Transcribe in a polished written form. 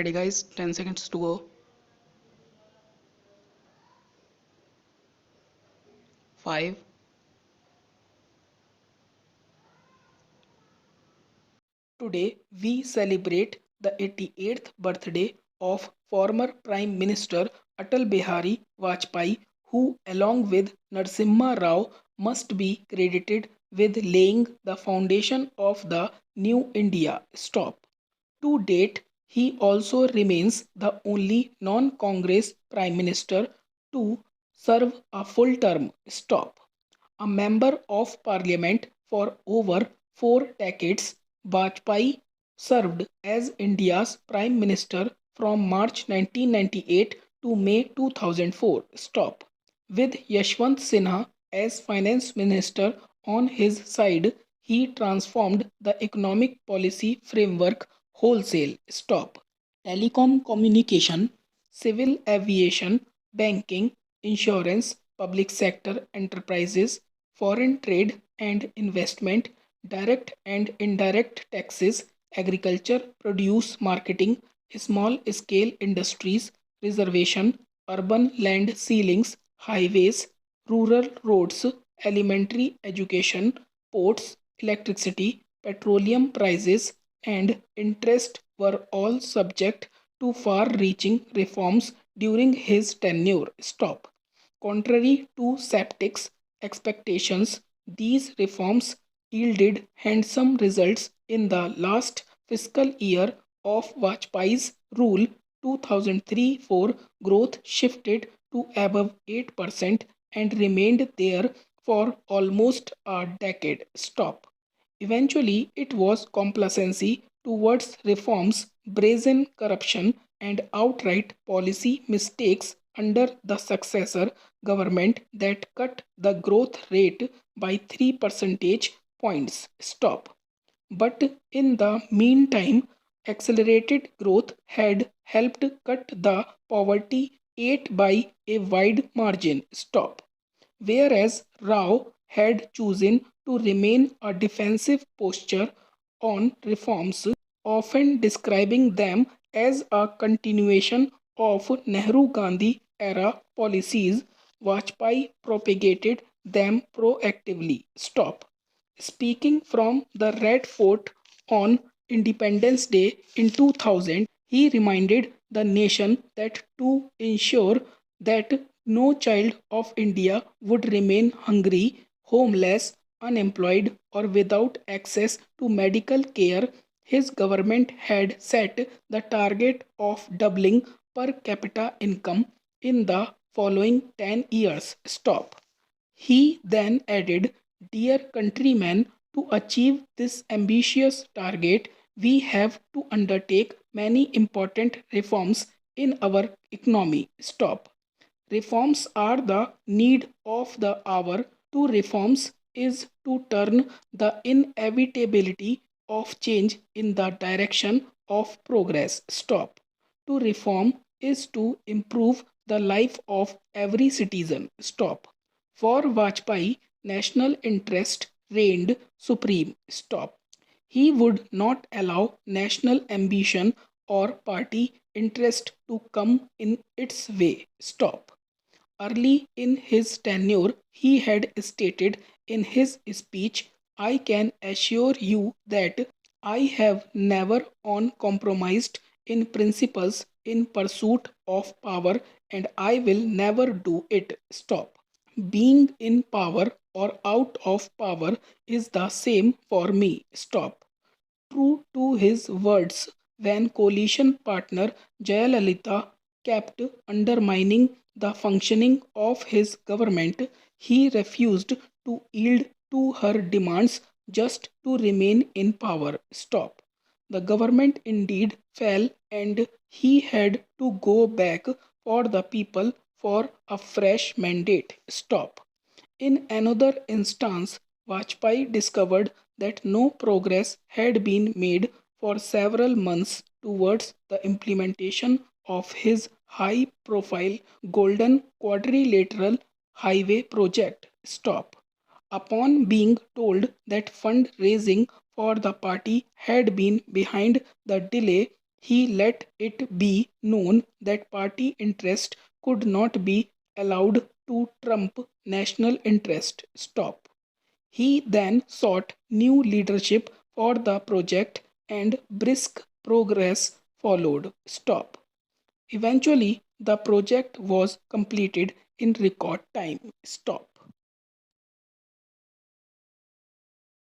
Ready guys, 10 seconds to go. 5. Today we celebrate the 88th birthday of former Prime Minister Atal Bihari Vajpayee, who along with Narasimha Rao must be credited with laying the foundation of the new India. Stop. To date, he also remains the only non-Congress Prime Minister to serve a full term. Stop. A member of parliament for over 4 decades, Vajpayee served as India's Prime Minister from March 1998 to May 2004. Stop. With Yashwant Sinha as Finance Minister on his side, he transformed the economic policy framework wholesale. Stop. Telecom communication, civil aviation, banking, insurance, public sector enterprises, foreign trade and investment, direct and indirect taxes, agriculture, produce marketing, small scale industries, reservation, urban land ceilings, highways, rural roads, elementary education, ports, electricity, petroleum prices, and interest were all subject to far reaching reforms during his tenure. Stop. Contrary to skeptics' expectations, these reforms yielded handsome results in the last fiscal year of Vajpayee's rule. 2003-4 growth shifted to above 8% and remained there for almost a decade. Stop. Eventually, it was complacency towards reforms, brazen corruption, and outright policy mistakes under the successor government that cut the growth rate by 3 percentage points. Stop. But in the meantime, accelerated growth had helped cut the poverty rate by a wide margin. Stop. Whereas Rao had chosen to remain a defensive posture on reforms, often describing them as a continuation of Nehru Gandhi era policies. Vajpayee propagated them proactively. Stop. Speaking from the Red Fort on Independence Day in 2000, he reminded the nation that to ensure that no child of India would remain hungry, homeless, unemployed, or without access to medical care, his government had set the target of doubling per capita income in the following 10 years. Stop. He then added, "Dear countrymen, to achieve this ambitious target, we have to undertake many important reforms in our economy." Stop. Reforms are the need of the hour. To reforms is to turn the inevitability of change in the direction of progress. Stop. To reform is to improve the life of every citizen. Stop. For Vajpayee, national interest reigned supreme. Stop. He would not allow national ambition or party interest to come in its way. Stop. Early in his tenure, he had stated in his speech, "I can assure you that I have never on compromised in principles in pursuit of power and I will never do it." Stop. Being in power or out of power is the same for me. Stop. True to his words, when coalition partner Jayalalitha kept undermining the functioning of his government, he refused to yield to her demands just to remain in power. Stop. The government indeed fell and he had to go back for the people for a fresh mandate. Stop. In another instance, Vajpayee discovered that no progress had been made for several months towards the implementation of his high profile Golden Quadrilateral Highway project. Stop. Upon being told that fundraising for the party had been behind the delay, He let it be known that party interest could not be allowed to trump national interest. Stop. He then sought new leadership for the project and brisk progress followed. Stop. Eventually, the project was completed in record time. Stop.